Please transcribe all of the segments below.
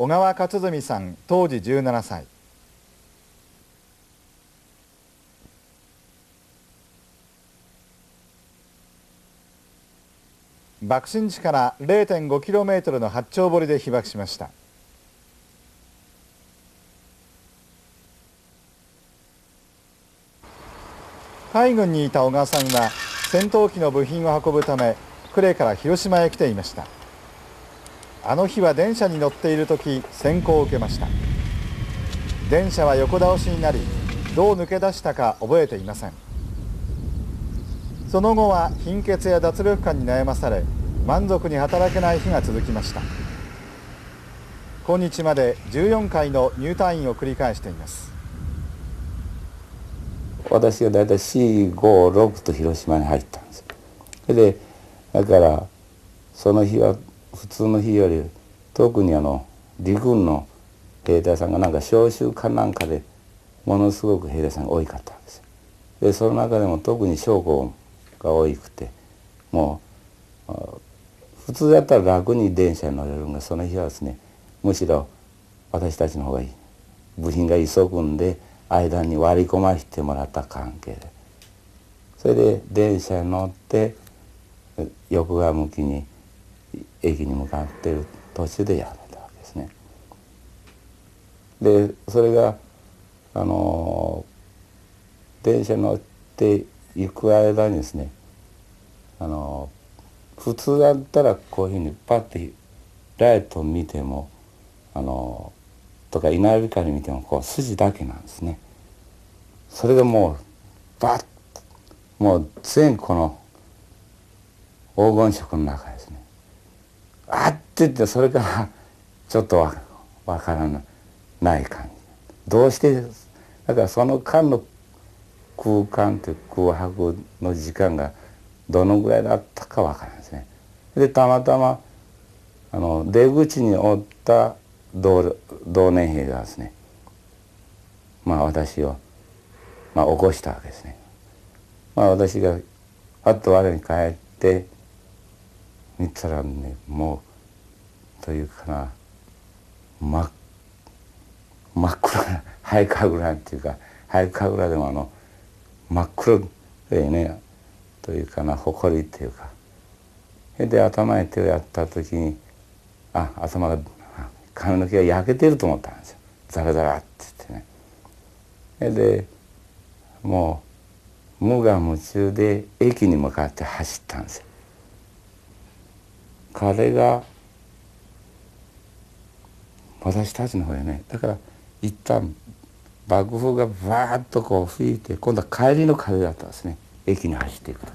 小川勝純さん、当時17歳。爆心地から 0.5km の八丁堀で被爆しました。海軍にいた小川さんは戦闘機の部品を運ぶため呉から広島へ来ていました。あの日は電車に乗っている時、閃光を受けました。電車は横倒しになり、どう抜け出したか覚えていません。その後は貧血や脱力感に悩まされ、満足に働けない日が続きました。今日まで14回の入退院を繰り返しています。私がだいたい4、5、6と広島に入ったんです。それでだからその日は普通の日より特に陸軍の兵隊さんがなんか召集かなんかでものすごく兵隊さんが多かったんです。でその中でも特に将校が多くて、もう普通だったら楽に電車に乗れるが、その日はですね、むしろ私たちの方がいい、部品が急ぐんで間に割り込ませてもらった関係で、それで電車に乗って横側向きに駅に向かっている途中でやめたわけですね。でそれが電車に乗って行く間にですね、普通だったらこういうふうにパッてライトを見てもとか稲光見てもこう筋だけなんですね。それがもうバッもう全この黄金色の中ですね、あって言って、それからちょっとわからない感じ。どうしてだからその間の空間という空白の時間がどのぐらいだったかわからないですね。でたまたま出口におった同年兵がですね、私を起こしたわけですね。私があっと我に返って見たらね、もうというかな、真っ黒な灰神楽っていうか、灰神楽でも真っ黒でね、というかな、埃っていうか、で頭に手をやった時に頭が髪の毛が焼けてると思ったんですよ。ザラザラって言ってね。でもう無我夢中で駅に向かって走ったんですよ。彼が私たちの方へね、だから一旦爆風がバーッとこう吹いて、今度は帰りの風だったんですね、駅に走っていく時。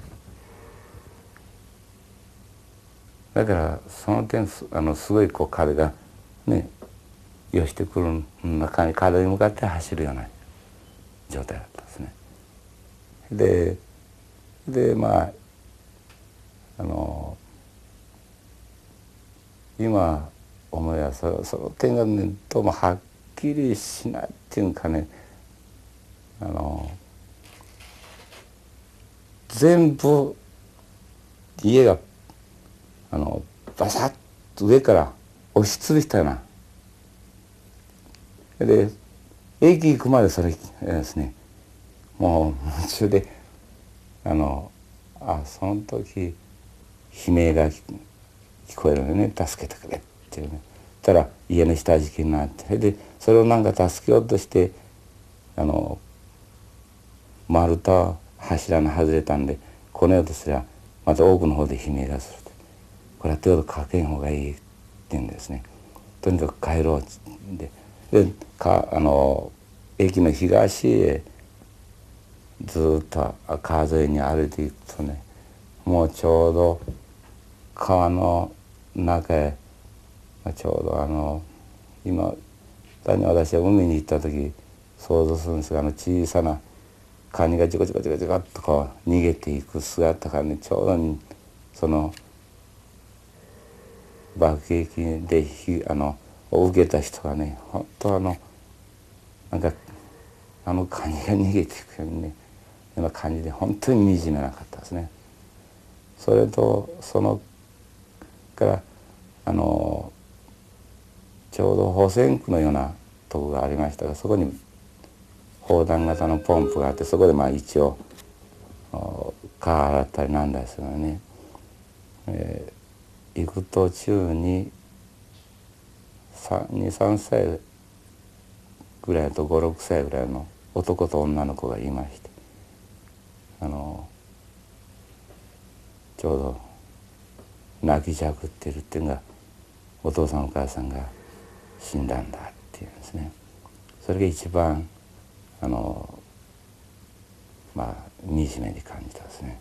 だからその点すごいこう風がね寄してくる中に風に向かって走るような状態だったんですね。で今思いはその点がねどうもはっきりしないっていうかね、全部家がバサッと上から押しつぶしたような。で駅行くまでそれですね、もう夢中でその時悲鳴が聞こえるよね、助けてくれっていうね。たら家の下敷きになって、でそれをなんか助けようとして丸太柱の外れたんでこねようとすればまた奥の方で悲鳴がする。これは手をかけん方がいいって言うんですね。とにかく帰ろうってで駅の東へずっと川沿いに歩いていくとね、もうちょうど川の中へちょうど今単に私は海に行った時想像するんですが、小さなカニがジコジコジコジコっとこう逃げていく姿がね、ちょうどにその爆撃でを受けた人がね、本当なんかカニが逃げていくようにね、ような感じで本当に惨めなかったですね。それとそのからちょちょうど保線区のようなとこがありましたが、そこに砲弾型のポンプがあって、そこで一応川洗ったりなんだりするのね、行く途中に23歳ぐらいと56歳ぐらいの男と女の子がいまして、ちょうど泣きじゃくってるっていうのが、お父さんお母さんが死んだんだっていうんですね。それが一番惨めに感じたですね。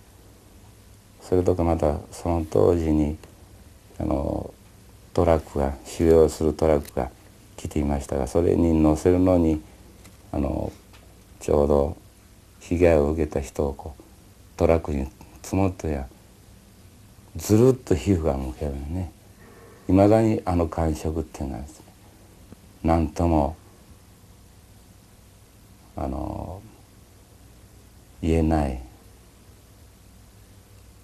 それとかまたその当時にトラックが収容するトラックが来ていましたが、それに乗せるのにちょうど被害を受けた人をトラックに積もってやずるっと皮膚がむけるね。いまだに感触っていうのはですね、何とも言えない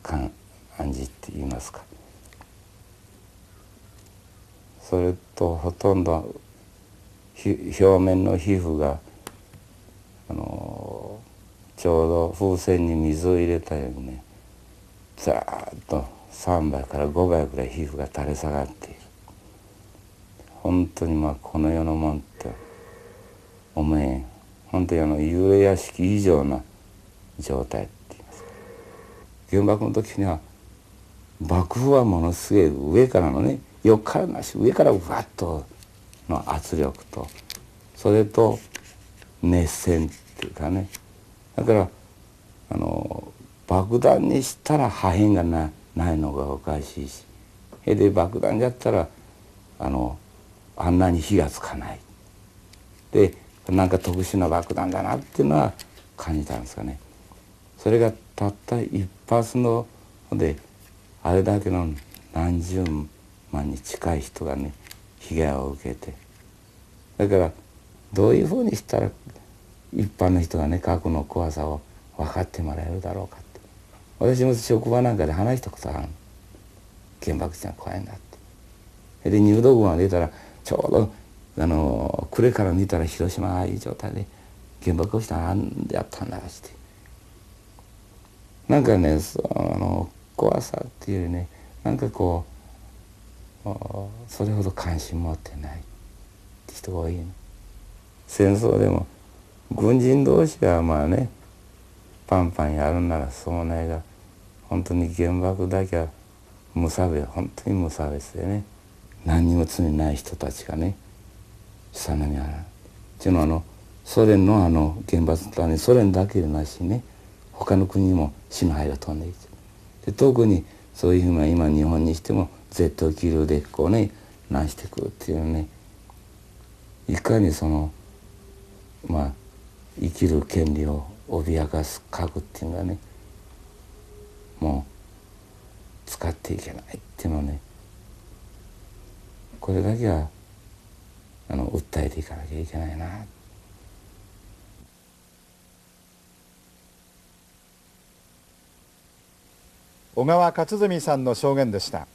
感じって言いますか、それとほとんど表面の皮膚がちょうど風船に水を入れたようにね、ザーッと3倍から5倍ぐらい皮膚が垂れ下がっている。本当にこの世のもんって思えん、本当に幽霊屋敷以上な状態って言いますか。原爆の時には爆風はものすげえ上からのね、横からなし上からわっとの圧力と、それと熱線っていうかね、だから爆弾にしたら破片がないのがおかしいし、で爆弾だったらあんなに火がつかないで、なんか特殊な爆弾だなっていうのは感じたんですかね。それがたった一発のであれだけの何十万に近い人がね被害を受けて、だからどういうふうにしたら一般の人がね核の怖さを分かってもらえるだろうかって、私も職場なんかで話したことある。原爆ってのは怖いんだって。で入道雲が出たらちょうど暮れから見たら広島がああいう状態で原爆落ちたらなんでやったんだって、なんかね怖さっていうね、なんかそれほど関心持ってないって人が多いね。戦争でも軍人同士はねパンパンやるんならそうないが、本当に原爆だけは無差別、本当に無差別でね、何にも罪ない人たちがね悲惨な目に遭うっていうのはソ連の原爆とはね、ソ連だけでなしね、他の国にも死の灰が飛んでいて、で特にそういうふうな今日本にしても絶対気流で難してくるっていうね、いかに生きる権利を脅かす核っていうのはね、もう使っていけないっていうのをね、これだけは訴えていかなきゃいけないな。小川勝純さんの証言でした。